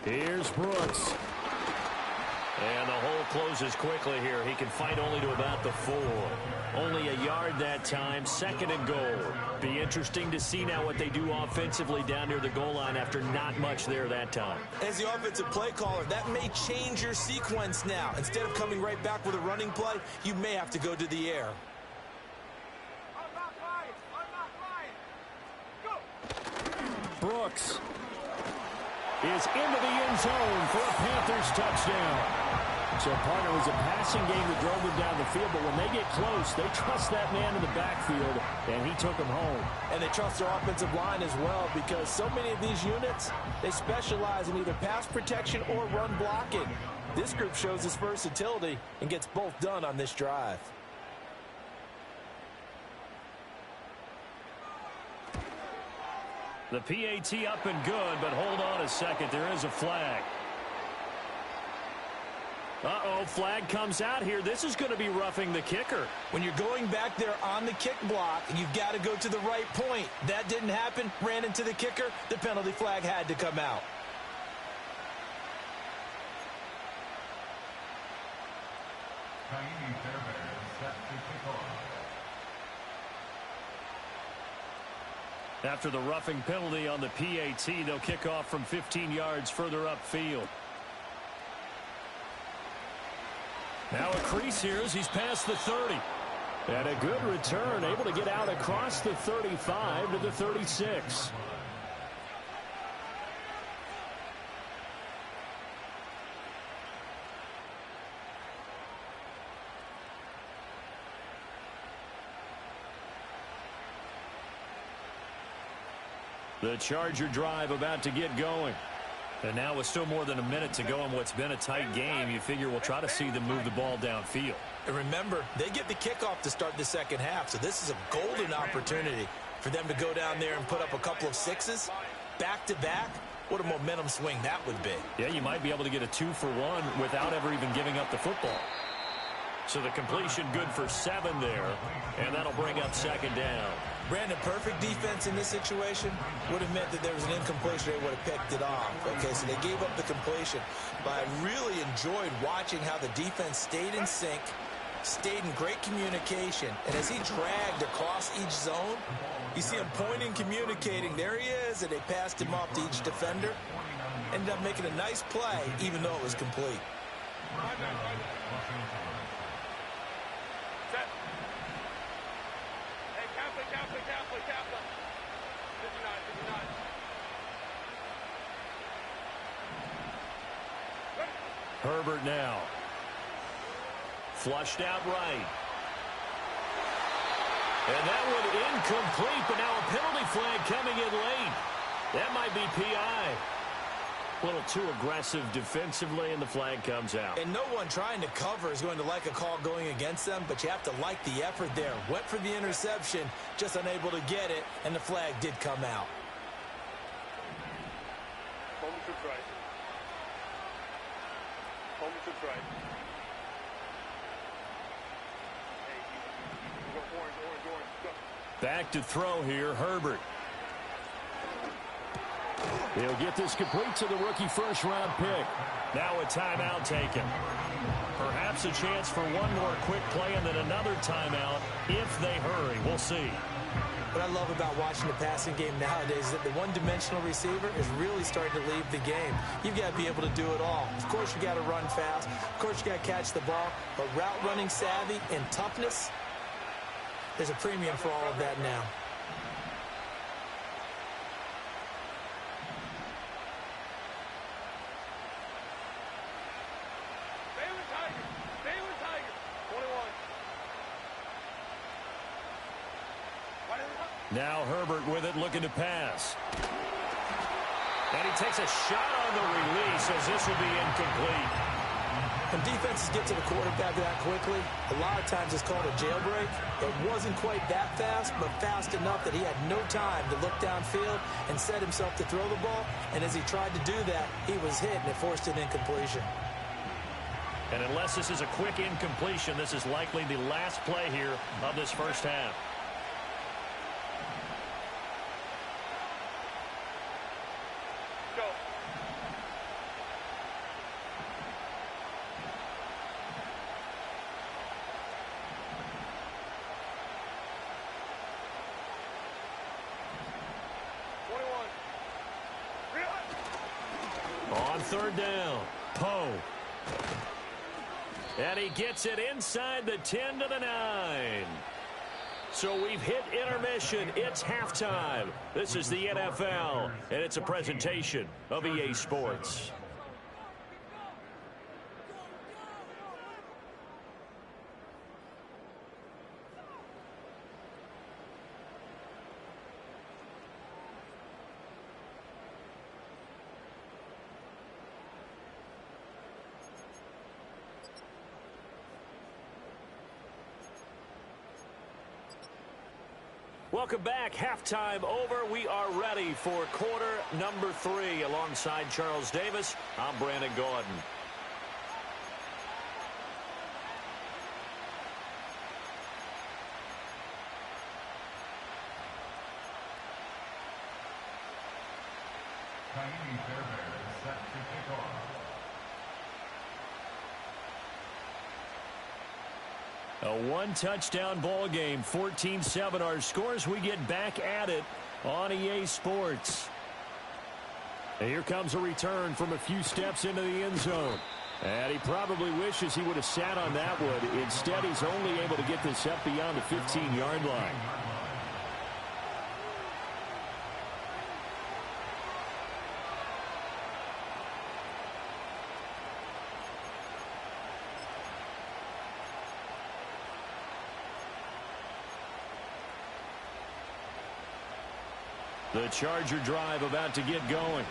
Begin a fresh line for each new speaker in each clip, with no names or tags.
Here's Brooks. And the hole closes quickly here. He can fight only to about the 4. Only a yard that time, 2nd and goal. Be interesting to see now what they do offensively down near the goal line after not much there that time.
As the offensive play caller, that may change your sequence now. Instead of coming right back with a running play, you may have to go to the air.
Brooks is into the end zone for a Panthers touchdown. So, partner, it was a passing game that drove them down the field, but when they get close, they trust that man in the backfield, and he took them home.
And they trust their offensive line as well, because so many of these units, they specialize in either pass protection or run blocking. This group shows its versatility and gets both done on this drive.
The PAT up and good, but hold on a second. There is a flag. Uh-oh, flag comes out here. This is going to be roughing the kicker.
When you're going back there on the kick block, you've got to go to the right point. That didn't happen. Ran into the kicker. The penalty flag had to come out.
After the roughing penalty on the PAT, they'll kick off from 15 yards further upfield. Now a crease here as he's past the 30. And a good return, able to get out across the 35 to the 36. The Charger drive about to get going. And now with still more than a minute to go in what's been a tight game, you figure we'll try to see them move the ball downfield.
And remember, they get the kickoff to start the second half, so this is a golden opportunity for them to go down there and put up a couple of sixes back-to-back. What a momentum swing that would be.
Yeah, you might be able to get a 2-for-1 without ever even giving up the football. So the completion good for 7 there, and that'll bring up 2nd down.
Brandon, perfect defense in this situation would have meant that there was an incompletion. They would have picked it off. Okay, so they gave up the completion. But I really enjoyed watching how the defense stayed in sync, stayed in great communication. And as he dragged across each zone, you see him pointing, communicating. There he is, and they passed him off to each defender. Ended up making a nice play, even though it was complete.
Herbert now. Flushed out right. And that one incomplete, but now a penalty flag coming in late. That might be PI. A little too aggressive defensively, and the flag comes out.
And no one trying to cover is going to like a call going against them, but you have to like the effort there. Went for the interception, just unable to get it, and the flag did come out.
Back to throw here, Herbert. He'll get this complete to the rookie first-round pick. Now a timeout taken. Perhaps a chance for one more quick play and then another timeout if they hurry. We'll see.
What I love about watching the passing game nowadays is that the one-dimensional receiver is really starting to leave the game. You've got to be able to do it all. Of course, you got to run fast. Of course, you got to catch the ball. But route running savvy and toughness, there's a premium for all of that now.
Now Herbert with it, looking to pass. And he takes a shot on the release as this will be incomplete.
When defenses get to the quarterback that quickly, a lot of times it's called a jailbreak. It wasn't quite that fast, but fast enough that he had no time to look downfield and set himself to throw the ball. And as he tried to do that, he was hit, and it forced an incompletion.
And unless this is a quick incompletion, this is likely the last play here of this first half. On third down, Poe. And he gets it inside the 10 to the 9. So we've hit intermission. It's halftime. This is the NFL, and it's a presentation of EA Sports. Welcome back. Halftime over. We are ready for quarter number 3. Alongside Charles Davis, I'm Brandon Gordon.
Set to kick off.
A one-touchdown ball game, 14-7 our scores. We get back at it on EA Sports. And here comes a return from a few steps into the end zone. And he probably wishes he would have sat on that one. Instead, he's only able to get this up beyond the 15-yard line. The Charger drive about to get going.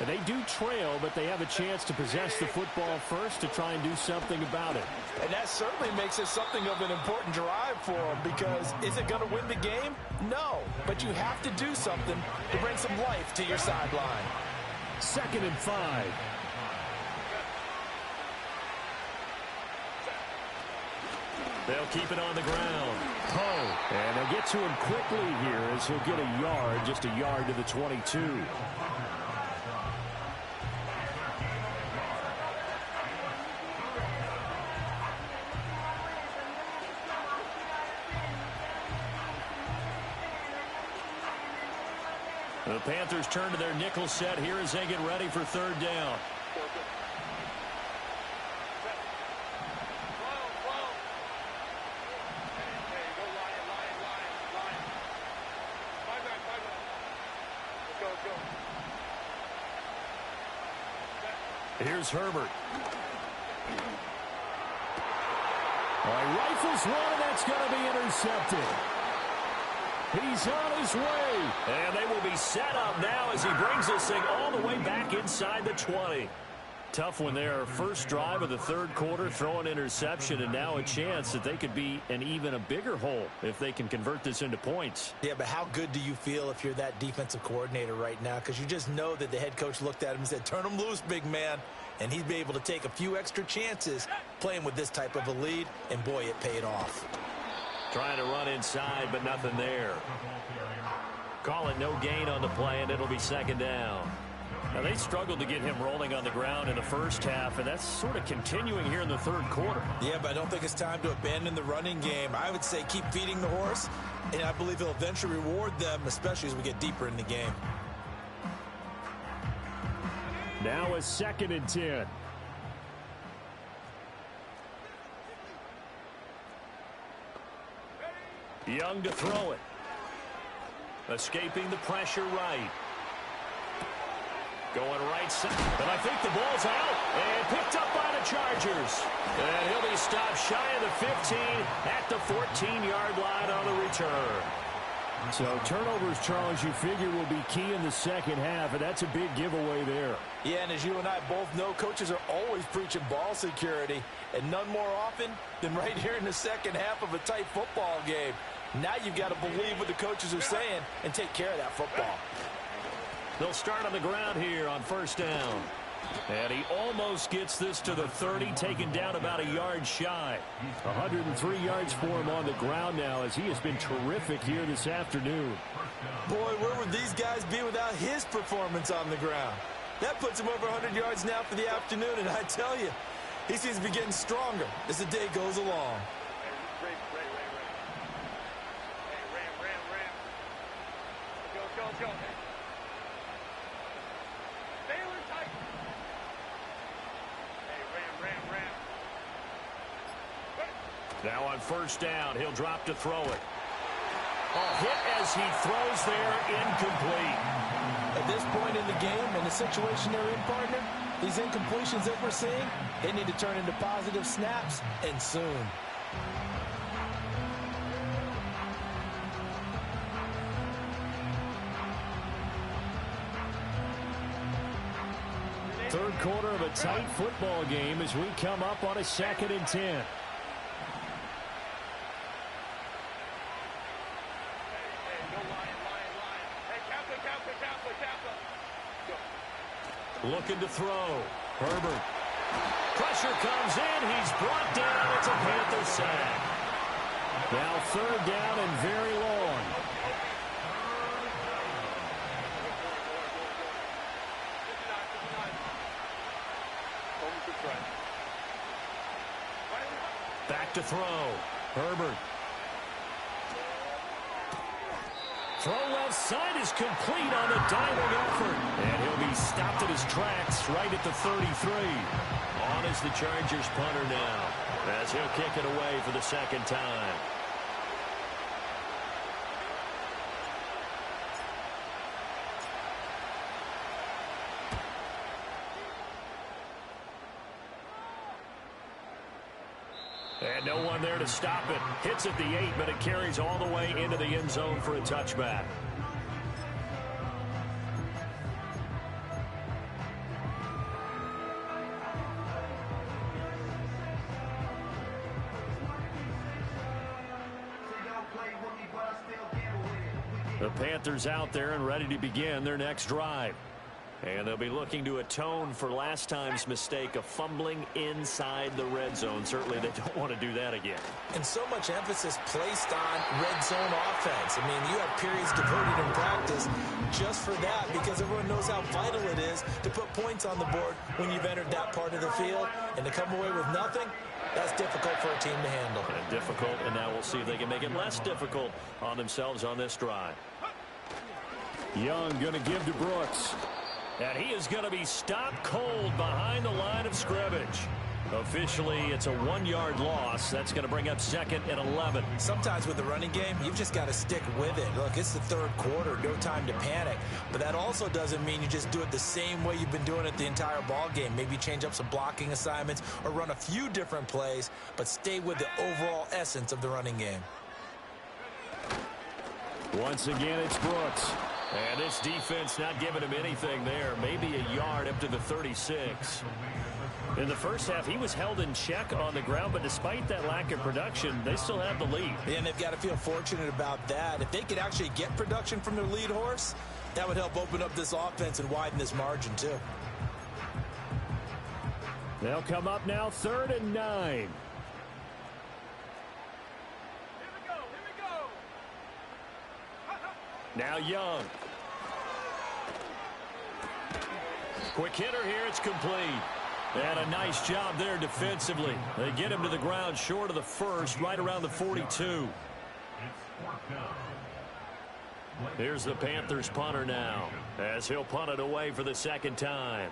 And they do trail, but they have a chance to possess the football first to try and do something about it.
And that certainly makes it something of an important drive for them, because is it going to win the game? No, but you have to do something to bring some life to your sideline.
2nd and 5. They'll keep it on the ground. Poe. And they'll get to him quickly here as he'll get a yard, just a yard to the 22. The Panthers turn to their nickel set here as they get ready for third down. Here's Herbert. Rifles one, and that's going to be intercepted. He's on his way. And they will be set up now as he brings this thing all the way back inside the 20. Tough one there. First drive of the third quarter, throw an interception, and now a chance that they could be in even a bigger hole if they can convert this into points.
Yeah, but how good do you feel if you're that defensive coordinator right now? Because you just know that the head coach looked at him and said, turn him loose, big man. And he'd be able to take a few extra chances playing with this type of a lead, and boy, it paid off.
Trying to run inside, but nothing there. Call it no gain on the play, and it'll be second down. Now, they struggled to get him rolling on the ground in the first half, and that's sort of continuing here in the third quarter.
Yeah, but I don't think it's time to abandon the running game. I would say keep feeding the horse, and I believe he'll eventually reward them, especially as we get deeper in the game.
Now a 2nd and 10. Young to throw it. Escaping the pressure right. Going right side. And I think the ball's out. And picked up by the Chargers. And he'll be stopped shy of the 15 at the 14-yard line on the return. So turnovers, Charles, you figure will be key in the second half, and that's a big giveaway there.
Yeah, and as you and I both know, coaches are always preaching ball security, and none more often than right here in the second half of a tight football game. Now you've got to believe what the coaches are saying and take care of that football.
They'll start on the ground here on first down. And he almost gets this to the 30, taken down about a yard shy. 103 yards for him on the ground now, as he has been terrific here this afternoon.
Boy, where would these guys be without his performance on the ground? That puts him over 100 yards now for the afternoon, and I tell you, he seems to be getting stronger as the day goes along.
Now on first down, he'll drop to throw it. Hit as he throws there, incomplete.
At this point in the game, and the situation they're in, partner, these incompletions that we're seeing, they need to turn into positive snaps, and soon.
Third quarter of a tight football game as we come up on a 2nd and 10. Looking to throw. Herbert. Pressure comes in. He's brought down. It's a Panther sack. Now 3rd down and very long. Back to throw. Herbert. Throw left side is complete on a diving effort. And he'll be stopped at his tracks right at the 33. On is the Chargers punter now, as he'll kick it away for the 2nd time. And no one there to stop it. Hits at the 8, but it carries all the way into the end zone for a touchback. The Panthers out there and ready to begin their next drive. And they'll be looking to atone for last time's mistake of fumbling inside the red zone. Certainly they don't want to do that again.
And so much emphasis placed on red zone offense. I mean, you have periods devoted in practice just for that, because everyone knows how vital it is to put points on the board when you've entered that part of the field. And to come away with nothing, that's difficult for a team to handle.
And difficult, and now we'll see if they can make it less difficult on themselves on this drive. Young going to give to Brooks. And he is going to be stopped cold behind the line of scrimmage. Officially, it's a 1-yard loss. That's going to bring up 2nd and 11.
Sometimes with the running game, you've just got to stick with it. Look, it's the 3rd quarter, no time to panic. But that also doesn't mean you just do it the same way you've been doing it the entire ball game. Maybe change up some blocking assignments or run a few different plays, but stay with the overall essence of the running game.
Once again, it's Brooks. And this defense not giving him anything there. Maybe a yard up to the 36. In the first half, he was held in check on the ground, but despite that lack of production, they still have the lead.
And they've got to feel fortunate about that. If they could actually get production from their lead horse, that would help open up this offense and widen this margin too.
They'll come up now 3rd and 9. Now Young. Quick hitter here. It's complete. And a nice job there defensively. They get him to the ground short of the 1st, right around the 42. Here's the Panthers punter now, as he'll punt it away for the 2nd time.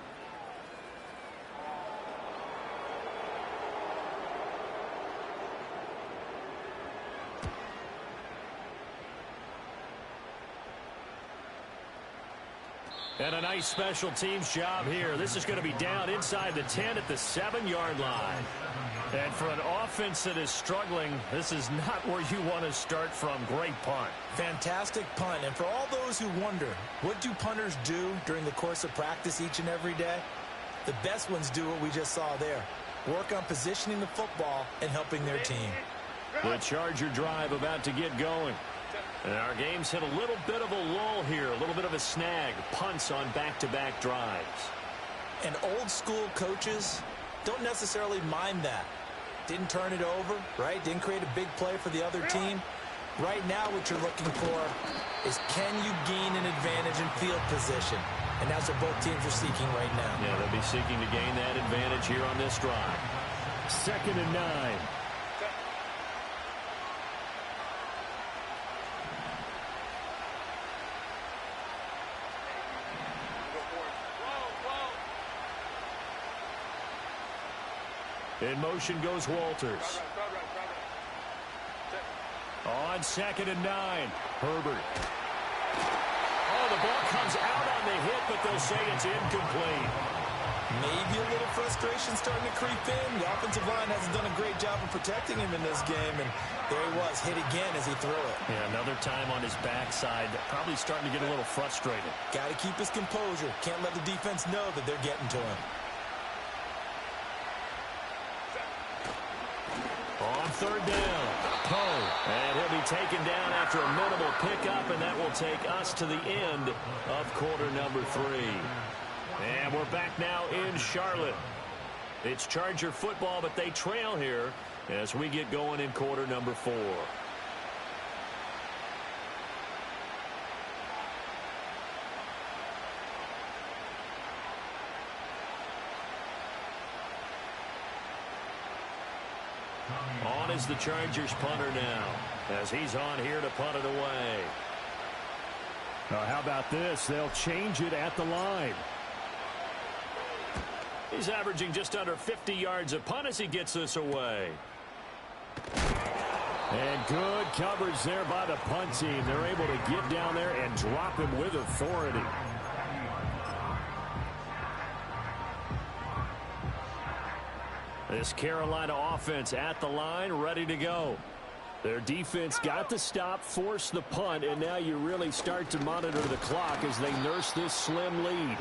And a nice special teams job here. This is going to be down inside the 10 at the 7-yard line. And for an offense that is struggling, this is not where you want to start from. Great punt.
Fantastic punt. And for all those who wonder, what do punters do during the course of practice each and every day? The best ones do what we just saw there. Work on positioning the football and helping their team.
The Charger drive about to get going. And our game's hit a little bit of a lull here, a little bit of a snag. Punts on back-to-back drives.
And old-school coaches don't necessarily mind that. Didn't turn it over, right? Didn't create a big play for the other team. Right now what you're looking for is, can you gain an advantage in field position? And that's what both teams are seeking right now.
Yeah, they'll be seeking to gain that advantage here on this drive. 2nd and 9. In motion goes Walters. On 2nd and 9, Herbert. Oh, the ball comes out on the hit, but they'll say it's incomplete.
Maybe a little frustration starting to creep in. The offensive line hasn't done a great job of protecting him in this game, and there he was, hit again as he threw it.
Yeah, another time on his backside, probably starting to get a little frustrated.
Got to keep his composure. Can't let the defense know that they're getting to him.
On 3rd down, Poe. And he'll be taken down after a minimal pickup, and that will take us to the end of quarter number 3. And we're back now in Charlotte. It's Charger football, but they trail here as we get going in quarter number 4. On is the Chargers punter now, as he's on here to punt it away.
How about this? They'll change it at the line.
He's averaging just under 50 yards a punt as he gets this away.
And good coverage there by the punt team. They're able to get down there and drop him with authority.
This Carolina offense at the line, ready to go.
Their defense got the stop, forced the punt, and now you really start to monitor the clock as they nurse this slim lead.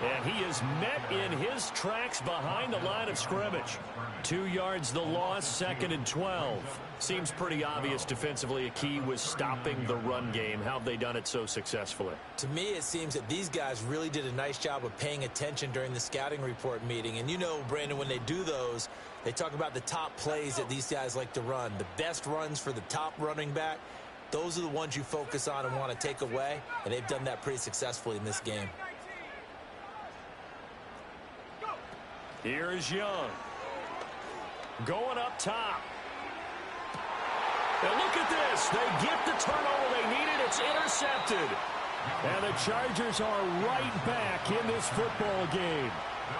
And he is met in his tracks behind the line of scrimmage. 2 yards the loss, 2nd and 12. Seems pretty obvious defensively a key was stopping the run game. How have they done it so successfully?
To me, it seems that these guys really did a nice job of paying attention during the scouting report meeting. And you know, Brandon, when they do those, they talk about the top plays that these guys like to run. The best runs for the top running back, those are the ones you focus on and want to take away. And they've done that pretty successfully in this game.
Here is Young. Going up top. And look at this. They get the turnover they needed. It's intercepted.
And the Chargers are right back in this football game.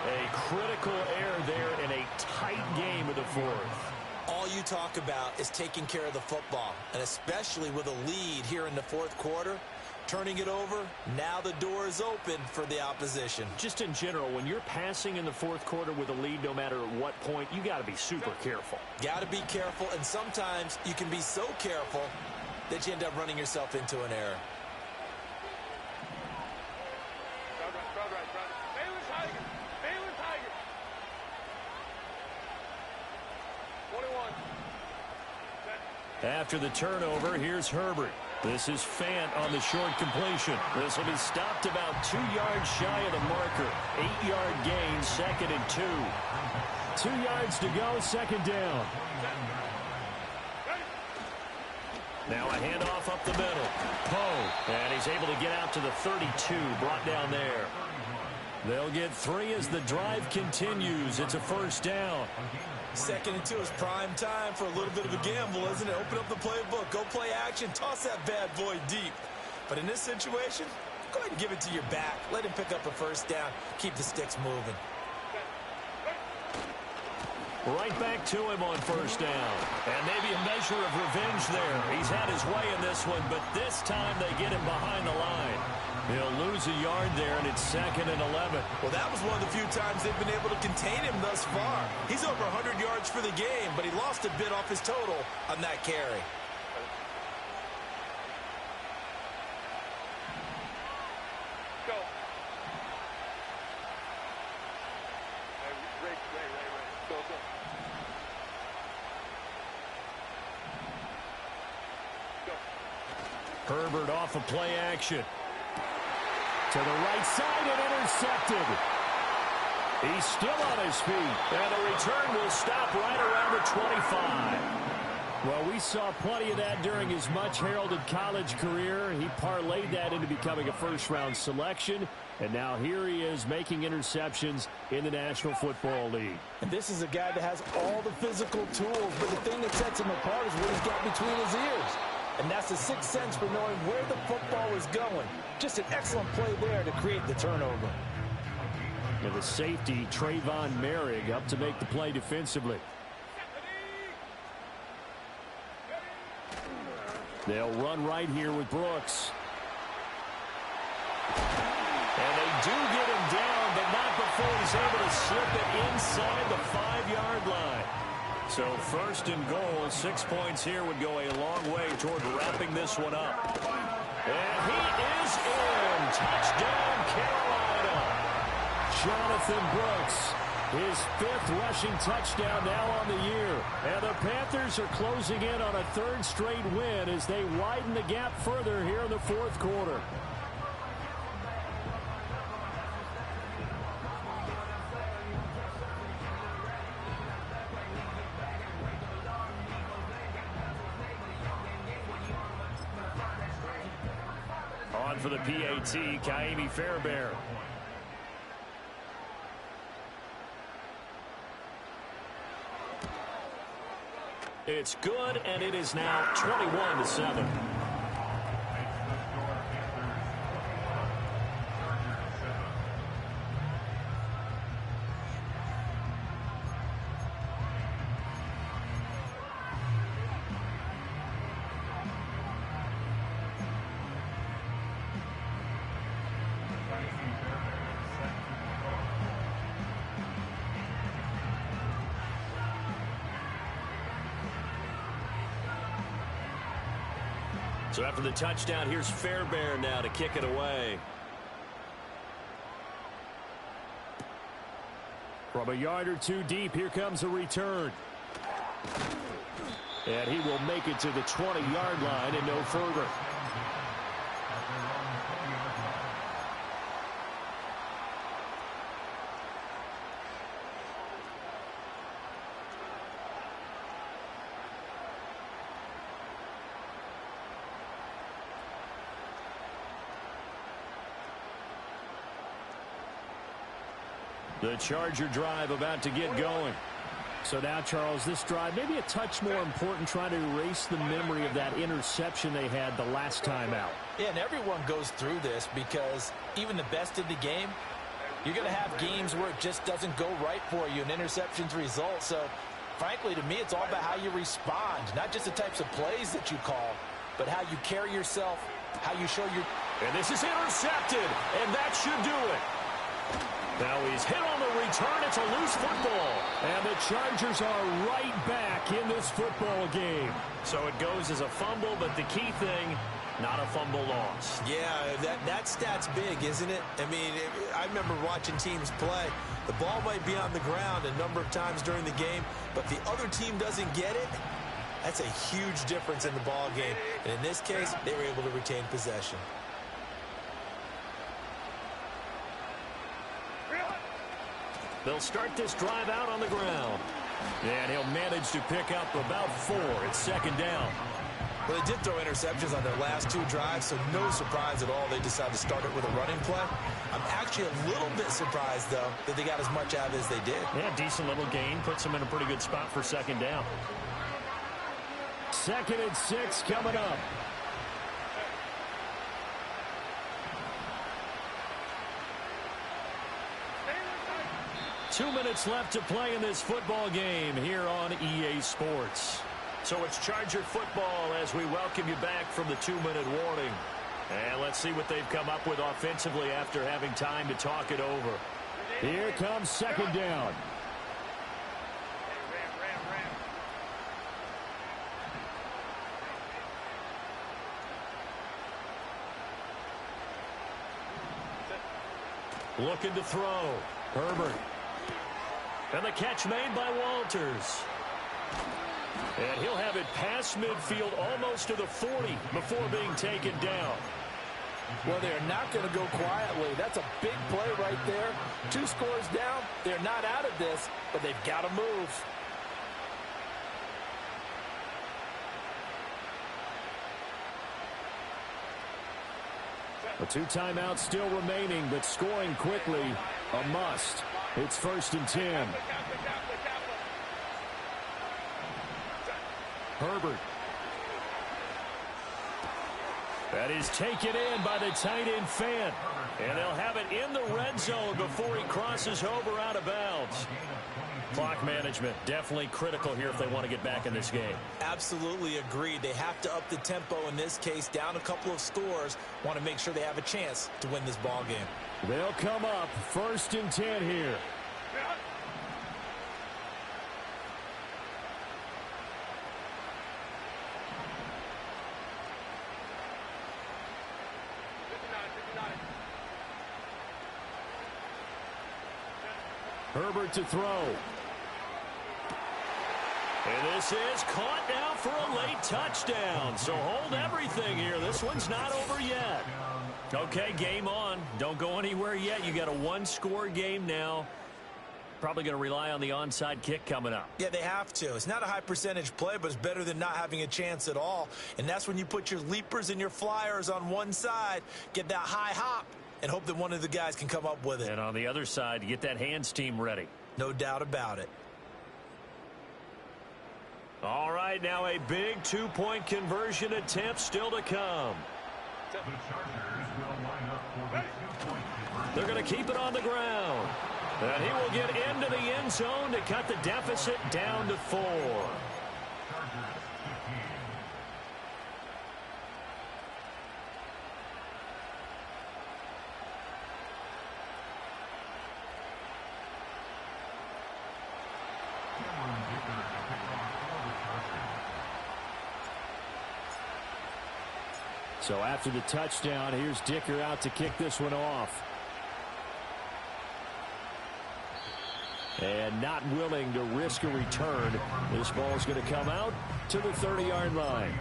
A critical error there in a tight game of the 4th.
All you talk about is taking care of the football, and especially with a lead here in the 4th quarter. Turning it over, now the door is open for the opposition.
Just in general, when you're passing in the 4th quarter with a lead, no matter at what point, you got to be super careful.
Got to be careful, and sometimes you can be so careful that you end up running yourself into an error.
After the turnover, here's Herbert. This is Fant on the short completion. This will be stopped about 2 yards shy of the marker. 8-yard gain, 2nd and 2.
2 yards to go, 2nd down.
Now a handoff up the middle. Poe, and he's able to get out to the 32, brought down there. They'll get 3 as the drive continues. It's a 1st down.
2nd and 2 is prime time for a little bit of a gamble, isn't it? Open up the playbook, go play action, toss that bad boy deep. But in this situation, go ahead and give it to your back. Let him pick up a 1st down. Keep the sticks moving.
Right back to him on 1st down. And maybe a measure of revenge there. He's had his way in this one, but this time they get him behind the line. He'll lose a yard there, and it's 2nd and 11.
Well, that was one of the few times they've been able to contain him thus far. He's over 100 yards for the game, but he lost a bit off his total on that carry.
Go. Go, go.
Herbert off of play action.
To the right side and intercepted.
He's still on his feet. And the return will stop right around the 25.
Well, we saw plenty of that during his much-heralded college career. He parlayed that into becoming a first-round selection. And now here he is making interceptions in the National Football League.
And this is a guy that has all the physical tools, but the thing that sets him apart is what he's got between his ears. And that's the sixth sense for knowing where the football is going. Just an excellent play there to create the turnover.
And the safety, Trayvon Merrick, up to make the play defensively. They'll run right here with Brooks.
And they do get him down, but not before he's able to slip it inside the 5-yard line. So first and goal, 6 points here would go a long way toward wrapping this one up. And he is in. Touchdown, Carolina.
Jonathan Brooks, his 5th rushing touchdown now on the year. And the Panthers are closing in on a 3rd straight win as they widen the gap further here in the 4th quarter.
On for the PAT, Kaimi Fairbairn. It's good, and it is now 21-7. So after the touchdown, here's Fairbairn now to kick it away.
From a yard or two deep, here comes a return. And he will make it to the 20-yard line and no further. The Charger drive about to get going. So now, Charles, this drive maybe a touch more important, trying to erase the memory of that interception they had the last time out.
Yeah, and everyone goes through this because even the best in the game, you're going to have games where it just doesn't go right for you, and interceptions result. So, frankly, to me, it's all about how you respond, not just the types of plays that you call, but how you carry yourself, how you show your...
And this is intercepted, and that should do it. Now he's hit on the return. It's a loose football.
And the Chargers are right back in this football game.
So it goes as a fumble, but the key thing, not a fumble loss.
Yeah, that stat's big, isn't it? I mean, I remember watching teams play. The ball might be on the ground a number of times during the game, but the other team doesn't get it. That's a huge difference in the ball game. And in this case, they were able to retain possession.
They'll start this drive out on the ground.
And he'll manage to pick up about 4. It's 2nd down.
Well, they did throw interceptions on their last 2 drives, so no surprise at all they decided to start it with a running play. I'm actually a little bit surprised, though, that they got as much out of it as they did.
Yeah, decent little gain. Puts them in a pretty good spot for 2nd down.
2nd and 6 coming up.
Two minutes left to play in this football game here on EA Sports. So it's Charger football as we welcome you back from the 2-minute warning. And let's see what they've come up with offensively after having time to talk it over.
Here comes 2nd down.
Looking to throw. Herbert. And the catch made by Walters. And he'll have it past midfield almost to the 40 before being taken down.
Well, they're not going to go quietly. That's a big play right there. 2 scores down. They're not out of this, but they've got to move.
The 2 timeouts still remaining, but scoring quickly, a must. It's 1st and 10. Herbert. That is taken in by the tight end Fant. And they'll have it in the red zone before he crosses over out of bounds. Clock management definitely critical here if they want to get back in this game.
Absolutely agreed. They have to up the tempo in this case, down a couple of scores. Want to make sure they have a chance to win this ball game.
They'll come up 1st and 10 here. Herbert to throw. And this is caught now for a late touchdown. So hold everything here. This one's not over yet. Okay, game on. Don't go anywhere yet. You got a one-score game now. Probably going to rely on the onside kick coming up.
Yeah, they have to. It's not a high percentage play, but it's better than not having a chance at all. And that's when you put your leapers and your flyers on one side, get that high hop, and hope that one of the guys can come up with it.
And on the other side, get that hands team ready.
No doubt about it.
All right, now a big two-point conversion attempt still to come.
The Chargers will line up for the 2-point conversion.
They're going to keep it on the ground. And he will get into the end zone to cut the deficit down to 4.
Chargers 15. Cameron Dicker to pick off for the Chargers.
So after the touchdown, here's Dicker out to kick this one off. And not willing to risk a return. This ball is going to come out to the 30-yard line.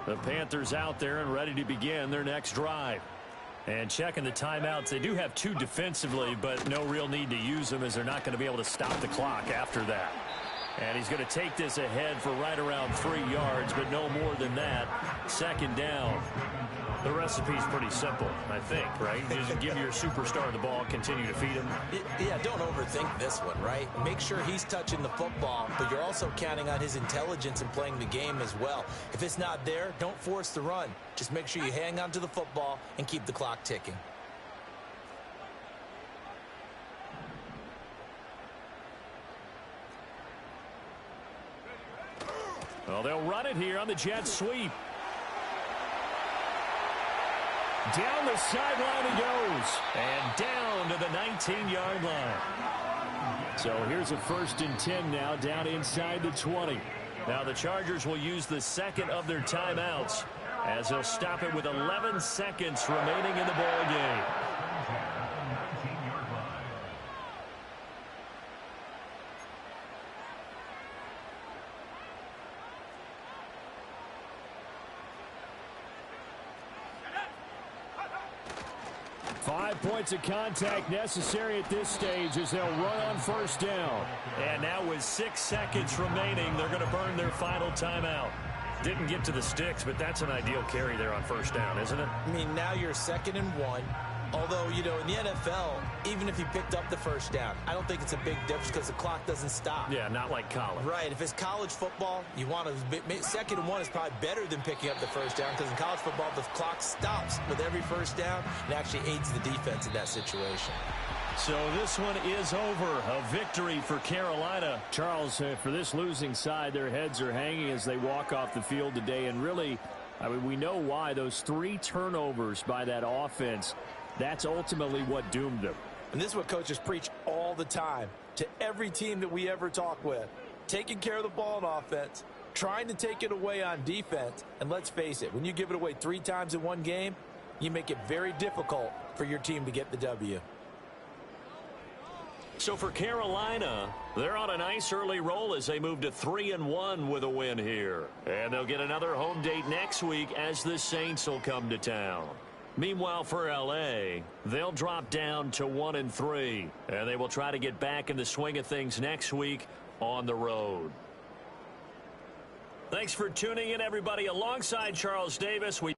The Panthers out there and ready to begin their next drive. And checking the timeouts, they do have 2 defensively, but no real need to use them as they're not going to be able to stop the clock after that. And he's going to take this ahead for right around 3 yards, but no more than that. 2nd down. The recipe's pretty simple, I think, right? Just give your superstar the ball, continue to feed him.
Yeah, don't overthink this one, right? Make sure he's touching the football, but you're also counting on his intelligence in playing the game as well. If it's not there, don't force the run. Just make sure you hang on to the football and keep the clock ticking.
Well, they'll run it here on the jet sweep. Down the sideline he goes. And down to the 19-yard line. So here's a 1st and 10 now down inside the 20. Now the Chargers will use the 2nd of their timeouts as they'll stop it with 11 seconds remaining in the ball game. 5 points of contact necessary at this stage as they'll run on 1st down. And now with 6 seconds remaining, they're going to burn their final timeout. Didn't get to the sticks, but that's an ideal carry there on 1st down, isn't it?
I mean, now you're 2nd and 1. Although, you know, in the NFL, even if you picked up the 1st down, I don't think it's a big difference because the clock doesn't stop.
Yeah, not like college.
Right. If it's college football, you want to 2nd and 1 is probably better than picking up the 1st down because in college football, the clock stops with every 1st down and actually aids the defense in that situation.
So this one is over. A victory for Carolina. Charles, for this losing side, their heads are hanging as they walk off the field today. And really, I mean, we know why. Those 3 turnovers by that offense, that's ultimately what doomed them.
And this is what coaches preach all the time to every team that we ever talk with. Taking care of the ball on offense, trying to take it away on defense. And let's face it, when you give it away 3 times in one game, you make it very difficult for your team to get the W.
So for Carolina, they're on a nice early roll as they move to 3-1 with a win here. And they'll get another home date next week as the Saints will come to town. Meanwhile, for L.A., they'll drop down to 1-3, and they will try to get back in the swing of things next week on the road. Thanks for tuning in, everybody. Alongside Charles Davis, we